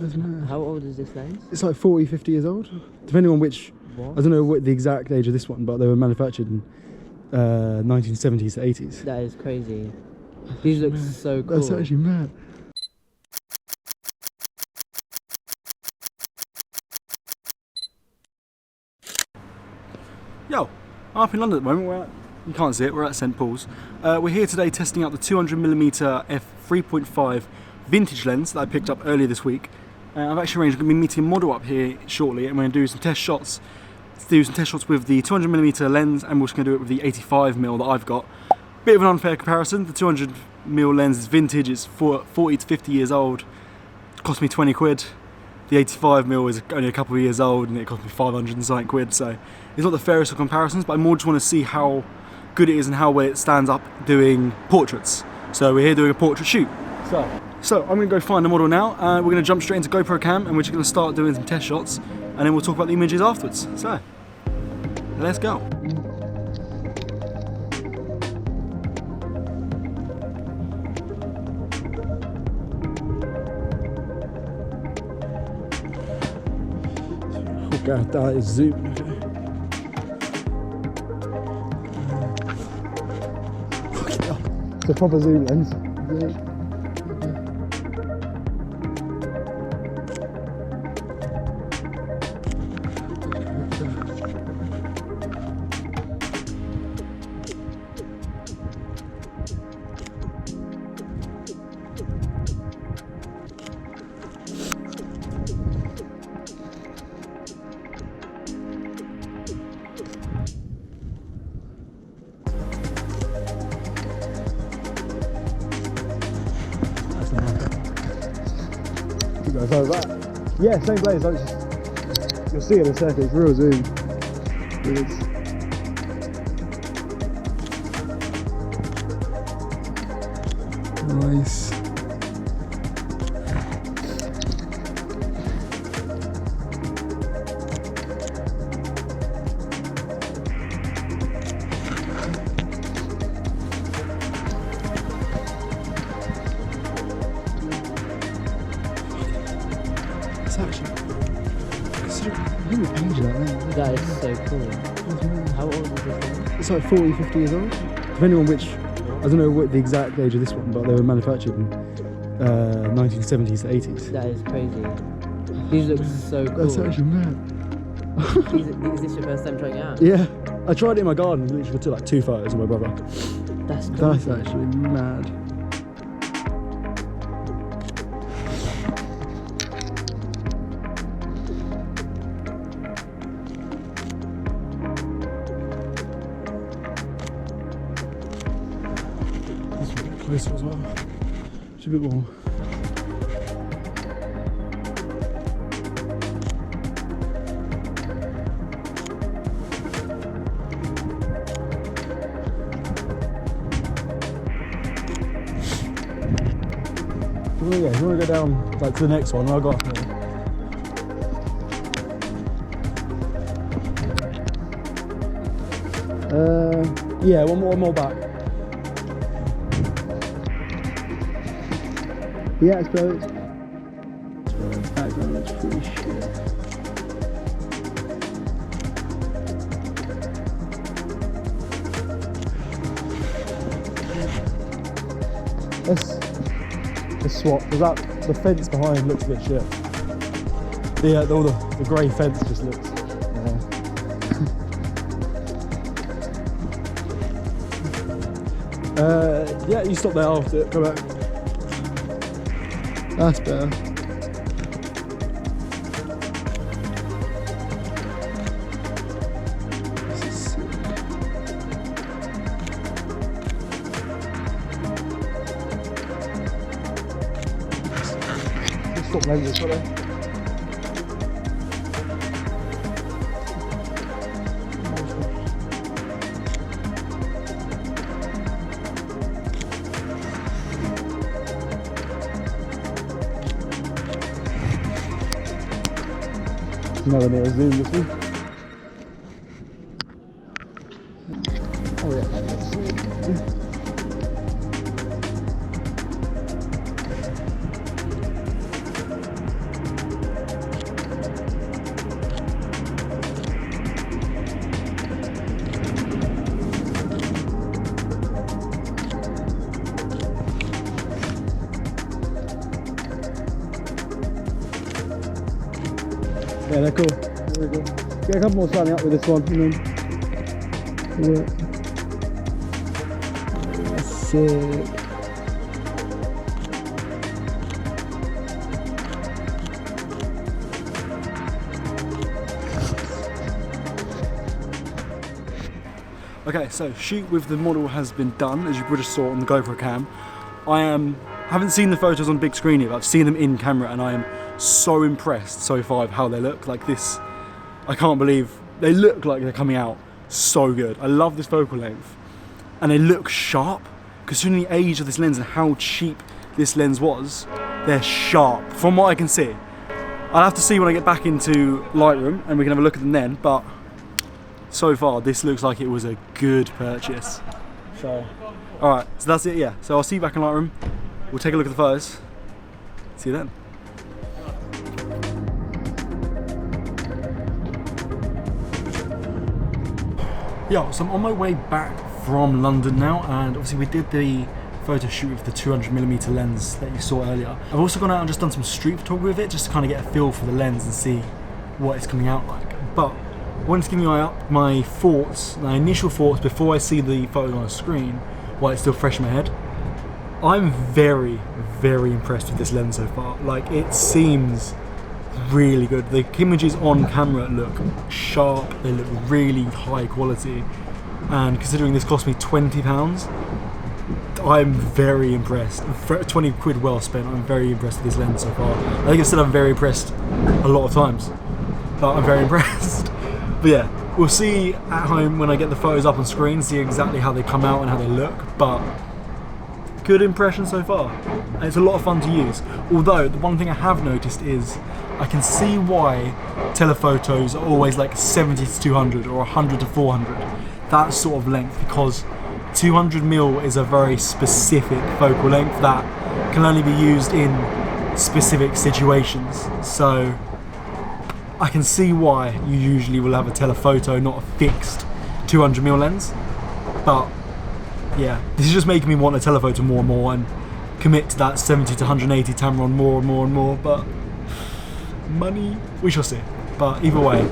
That's mad. How old is this lens? It's like 40, 50 years old, depending on which. What? I don't know what the exact age of this one, but they were manufactured in 1970s to 80s. That is crazy. These look so cool. That's actually mad. Yo, I'm up in London at the moment. You can't see it, we're at St Paul's. We're here today testing out the 200mm f3.5 vintage lens that I picked up earlier this week. I've actually arranged, I'm going to be meeting a model up here shortly, and we're going to do some test shots. With the 200mm lens, and we're just going to do it with the 85mm that I've got. Bit of an unfair comparison. The 200mm lens is vintage, it's 40 to 50 years old. It cost me 20 quid. The 85mm is only a couple of years old and it cost me 500 and something quid, so it's not the fairest of comparisons, but I more just want to see how good it is and how well it stands up doing portraits. So we're here doing a portrait shoot. So I'm going to go find a model now. We're going to jump straight into GoPro cam and we're just going to start doing some test shots, and then we'll talk about the images afterwards. So, let's go. Okay, that is zoom. It's a proper zoom lens. So that, yeah, same place. You'll see it in a second. It's real zoom. It is. Nice. That is so cool. How old is this one? It's like 40, 50 years old, depending on which. I don't know what the exact age of this one, but they were manufactured in 1970s to 80s. That is crazy. These look so cool. That's actually mad. Is this your first time trying it out? Yeah, I tried it in my garden. Literally took like 2 photos of my brother. That's crazy. That's actually mad. Closer as well. Just a bit more. You want to go down like to the next one? I'll go up there. Yeah, one more back. Yeah, I suppose. Background looks pretty shit. Let's swap, because the fence behind looks a bit shit. Yeah, all the grey fence just looks. Yeah, you stop there after it, come back. That's better. This is sick. Let's stop lenses, sorry. Another bit of zoom this one. Oh yeah. Yeah, they're cool. They're cool. Get a couple more starting up with this one. And then... yeah. That's sick. Okay, so shoot with the model has been done, as you would have saw on the GoPro cam. Haven't seen the photos on big screen yet, but I've seen them in camera, and I am so impressed so far of how they look. Like this, I can't believe they look like they're coming out so good. I love this focal length, and they look sharp. Considering the age of this lens and how cheap this lens was, they're sharp from what I can see. I'll have to see when I get back into Lightroom, and we can have a look at them then. But so far, this looks like it was a good purchase. So, all right, so that's it. Yeah. So I'll see you back in Lightroom. We'll take a look at the photos. See you then. Yeah, so I'm on my way back from London now, and obviously we did the photo shoot with the 200mm lens that you saw earlier. I've also gone out and just done some street photography with it, just to kind of get a feel for the lens and see what it's coming out like. But I wanted to give you my thoughts, my initial thoughts before I see the photo on the screen, while it's still fresh in my head. I'm very, very impressed with this lens so far. Like, it seems really good. The images on camera look sharp, they look really high quality, and considering this cost me £20, I'm very impressed. 20 quid well spent. I'm very impressed with this lens so far. I think I said I'm very impressed a lot of times, but I'm very impressed. But yeah, we'll see at home when I get the photos up on screen, see exactly how they come out and how they look, but good impression so far. And it's a lot of fun to use. Although, the one thing I have noticed is I can see why telephotos are always like 70 to 200 or 100 to 400. That sort of length, because 200mm is a very specific focal length that can only be used in specific situations. So I can see why you usually will have a telephoto, not a fixed 200mm lens. But yeah, this is just making me want a telephoto more and more and commit to that 70 to 180 Tamron more and more and more, but money, we shall see. But either way,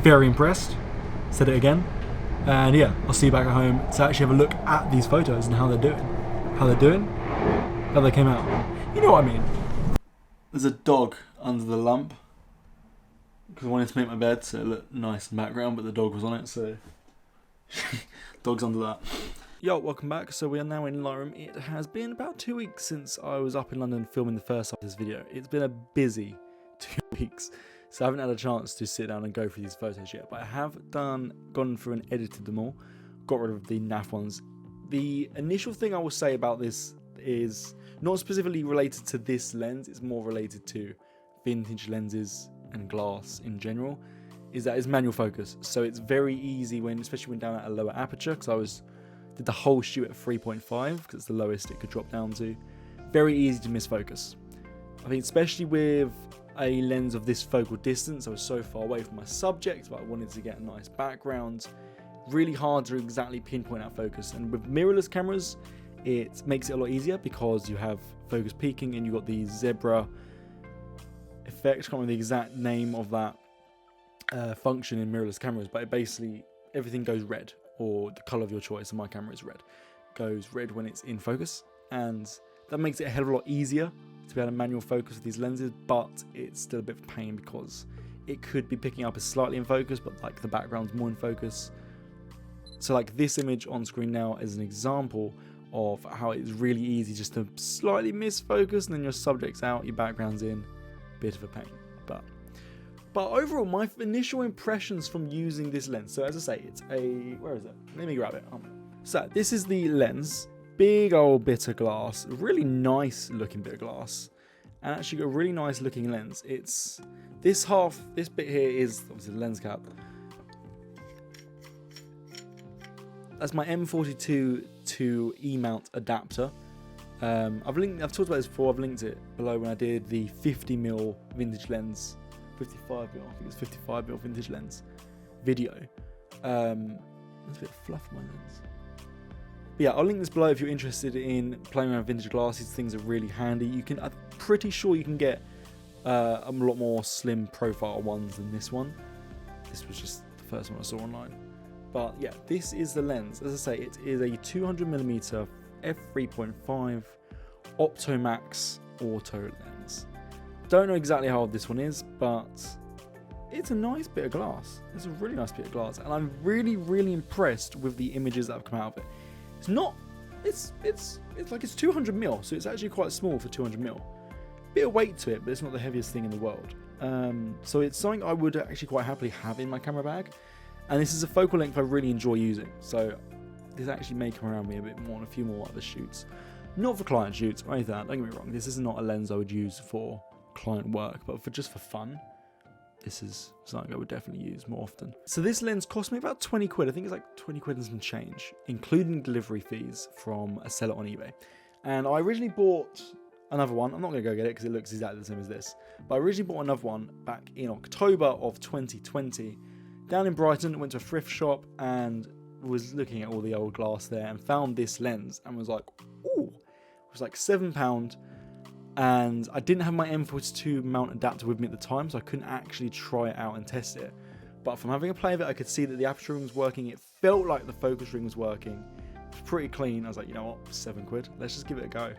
very impressed, said it again. And yeah, I'll see you back at home to actually have a look at these photos and how they're doing. How they came out. You know what I mean. There's a dog under the lamp, because I wanted to make my bed so it looked nice in the background, but the dog was on it, so dog's under that. Yo, welcome back. So we are now in Lightroom. It has been about 2 weeks since I was up in London filming the first half of this video. It's been a busy 2 weeks, so I haven't had a chance to sit down and go through these photos yet, but I have gone through and edited them all, got rid of the naff ones. The initial thing I will say about this is not specifically related to this lens, it's more related to vintage lenses and glass in general, is that it's manual focus. So it's very easy especially when down at a lower aperture, because did the whole shoot at 3.5 because it's the lowest it could drop down to. Very easy to miss focus. I think especially with a lens of this focal distance, I was so far away from my subject, but I wanted to get a nice background. Really hard to exactly pinpoint out focus. And with mirrorless cameras, it makes it a lot easier because you have focus peaking and you've got the zebra effect. I can't remember the exact name of that function in mirrorless cameras, but it basically everything goes red, or the color of your choice, and my camera is red. Goes red when it's in focus, and that makes it a hell of a lot easier to be able to manual focus with these lenses, but it's still a bit of a pain because it could be picking up as slightly in focus, but like the background's more in focus. So like this image on screen now is an example of how it's really easy just to slightly miss focus, and then your subject's out, your background's in. Bit of a pain, but overall, my initial impressions from using this lens. So as I say, it's where is it? Let me grab it. So this is the lens, big old bit of glass, really nice looking bit of glass, and actually got a really nice looking lens. It's this bit here is obviously the lens cap. That's my M42 to E-mount adapter. I've talked about this before. I've linked it below when I did the 50mm vintage lens. 55mm, I think it's 55mm vintage lens video. There's a bit of fluff on my lens. But yeah, I'll link this below if you're interested in playing around with vintage glasses. Things are really handy. I'm pretty sure you can get a lot more slim profile ones than this one. This was just the first one I saw online. But yeah, this is the lens. As I say, it is a 200mm f3.5 Optomax auto lens. Don't know exactly how old this one is, but it's a nice bit of glass. It's a really nice bit of glass, and I'm really, really impressed with the images that have come out of it. It's not, it's like it's 200mm, so it's actually quite small for 200mm. Bit of weight to it, but it's not the heaviest thing in the world. So it's something I would actually quite happily have in my camera bag. And this is a focal length I really enjoy using, so this actually may come around me a bit more on a few more other shoots. Not for client shoots or anything like that, don't get me wrong, this is not a lens I would use for client work, but just for fun, this is something I would definitely use more often. So this lens cost me about 20 quid, I think it's like 20 quid and some change, including delivery fees from a seller on eBay. And I originally bought another one, I'm not going to go get it because it looks exactly the same as this, but I originally bought another one back in October of 2020, down in Brighton. Went to a thrift shop and was looking at all the old glass there and found this lens and was like, ooh, it was like £7. And I didn't have my M42 mount adapter with me at the time, so I couldn't actually try it out and test it. But from having a play of it, I could see that the aperture ring was working. It felt like the focus ring was working. It was pretty clean. I was like, you know what, £7, let's just give it a go.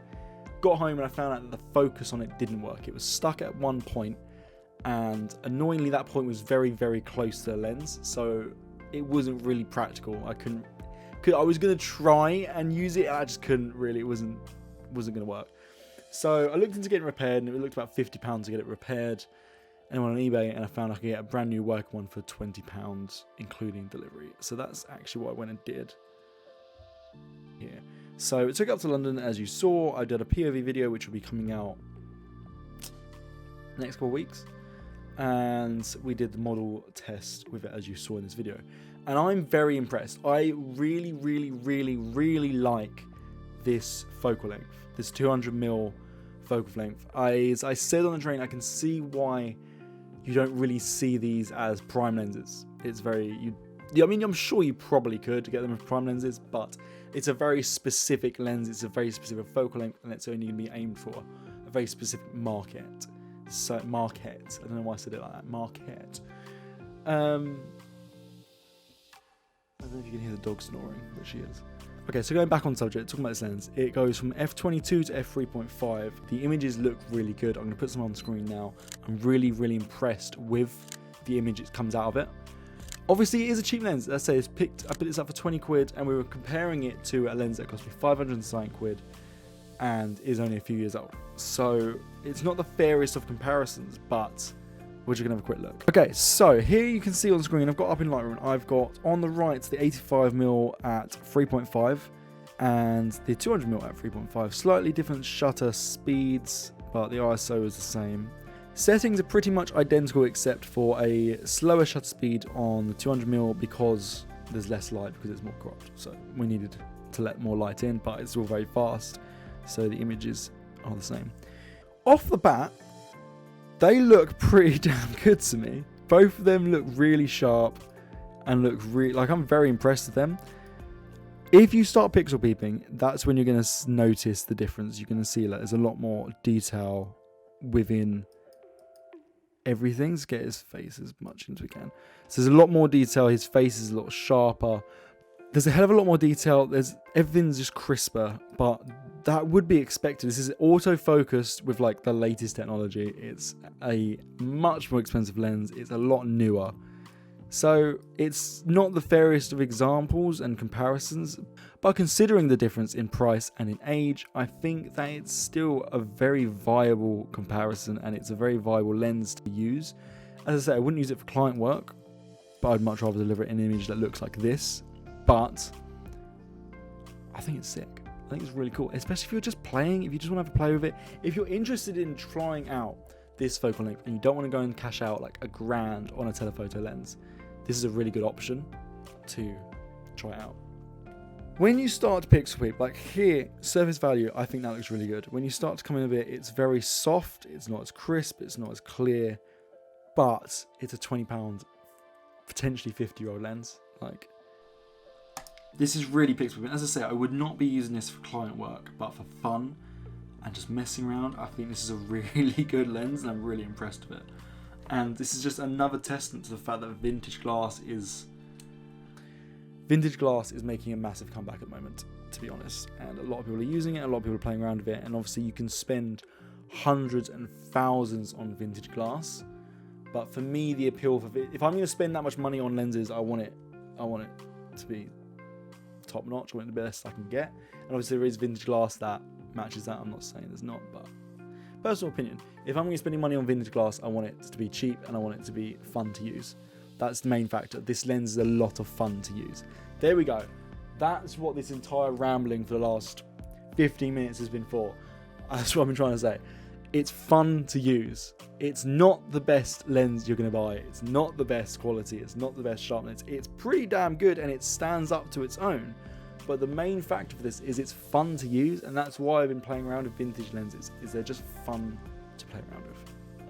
Got home and I found out that the focus on it didn't work. It was stuck at one point, and annoyingly that point was very, very close to the lens, so it wasn't really practical. I was going to try and use it, and I just couldn't really. It wasn't going to work. So I looked into getting repaired, and it looked about £50 to get it repaired, and I went on eBay and I found I could get a brand new working one for £20 including delivery. So that's actually what I went and did here. So it took up to London, as you saw. I did a POV video which will be coming out next couple of weeks, and we did the model test with it, as you saw in this video, and I'm very impressed. I really, really, really, really like this focal length, this 200mm focal length. As I said on the train, I can see why you don't really see these as prime lenses. It's very, I mean, I'm sure you probably could get them with prime lenses, but it's a very specific lens, it's a very specific focal length, and it's only going to be aimed for a very specific market. So market, I don't know why I said it like that, market. I don't know if you can hear the dog snoring, but she is. Okay, so going back on subject, talking about this lens, it goes from f22 to f3.5. The images look really good. I'm going to put some on the screen now. I'm really, really impressed with the image that comes out of it. Obviously, it is a cheap lens. Let's say I put this up for 20 quid, and we were comparing it to a lens that cost me 509 quid and is only a few years old. So it's not the fairest of comparisons, but we're just gonna have a quick look. Okay, so here you can see on the screen, I've got up in Lightroom, I've got on the right the 85mm at 3.5 and the 200mm at 3.5. Slightly different shutter speeds, but the ISO is the same. Settings are pretty much identical except for a slower shutter speed on the 200mm because there's less light, because it's more cropped. So we needed to let more light in, but it's all very fast, so the images are the same. Off the bat, they look pretty damn good to me. Both of them look really sharp and look really, like, I'm very impressed with them. If you start pixel peeping, that's when you're going to notice the difference. You're going to see that there's a lot more detail within everything. Let's get his face as much as we can. So there's a lot more detail. His face is a lot sharper. There's a hell of a lot more detail. Everything's just crisper, but that would be expected. This is auto-focused with like the latest technology. It's a much more expensive lens. It's a lot newer. So it's not the fairest of examples and comparisons, but considering the difference in price and in age, I think that it's still a very viable comparison, and it's a very viable lens to use. As I say, I wouldn't use it for client work, but I'd much rather deliver an image that looks like this. But I think it's sick. I think it's really cool, especially if you're just playing, if you just want to have a play with it. If you're interested in trying out this focal length and you don't want to go and cash out like $1,000 on a telephoto lens, this is a really good option to try out. When you start to pixel peep, like here, surface value, I think that looks really good. When you start to come in a bit, it's very soft, it's not as crisp, it's not as clear, but it's a £20, potentially 50-year-old lens. Like, this is really pixel peep. As I say, I would not be using this for client work, but for fun, and just messing around, I think this is a really good lens and I'm really impressed with it. And this is just another testament to the fact that vintage glass is making a massive comeback at the moment, to be honest. And a lot of people are using it, a lot of people are playing around with it, and obviously you can spend hundreds and thousands on vintage glass. But for me, the appeal of it, if I'm going to spend that much money on lenses, I want it to be top notch. I want it the best I can get. And obviously there is vintage glass that matches that. I'm not saying there's not, but personal opinion, if I'm going to be spending money on vintage glass, I want it to be cheap and I want it to be fun to use. That's the main factor. This lens is a lot of fun to use. There we go. That's what this entire rambling for the last 15 minutes has been for. That's what I've been trying to say. It's fun to use. It's not the best lens you're going to buy. It's not the best quality. It's not the best sharpness. It's pretty damn good and it stands up to its own. But the main factor for this is it's fun to use, and that's why I've been playing around with vintage lenses, is they're just fun to play around with.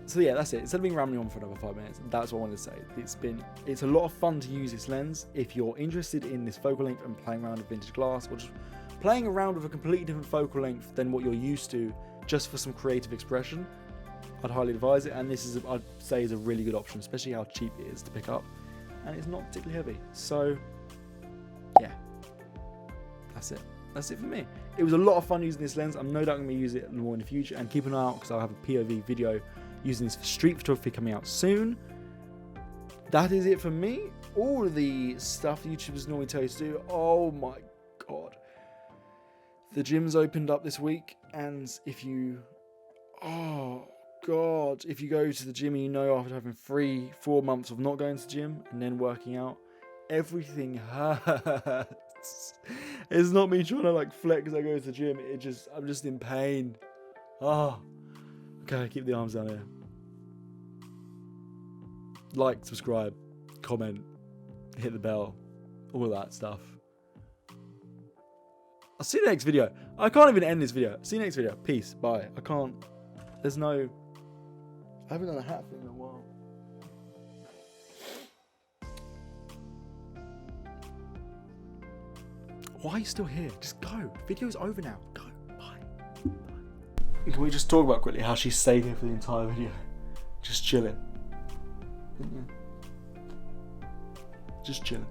So yeah, that's it. Instead of being rambling on for another 5 minutes, that's what I wanted to say. It's a lot of fun to use this lens. If you're interested in this focal length and playing around with vintage glass, or just playing around with a completely different focal length than what you're used to, just for some creative expression, I'd highly advise it. And this is, I'd say, is a really good option, especially how cheap it is to pick up, and it's not particularly heavy. So yeah, that's it for me. It was a lot of fun using this lens. I'm no doubt going to use it more in the future, and keep an eye out because I'll have a POV video using this for street photography coming out soon. That is it for me. All of the stuff YouTubers normally tell you to do. Oh my god, the gym's opened up this week, and if you go to the gym and you know after having 3-4 months of not going to the gym and then working out, everything hurts. It's not me trying to like flex as I go to the gym. I'm just in pain. Okay, keep the arms down here. Like, subscribe, comment, hit the bell, all of that stuff. I'll see you in the next video. I can't even end this video. See you next video. Peace. Bye. I can't. There's no. I haven't done a hat thing in a while. Why are you still here? Just go. Video's over now. Go. Bye. Can we just talk about quickly how she stayed here for the entire video? Just chilling. Just chilling.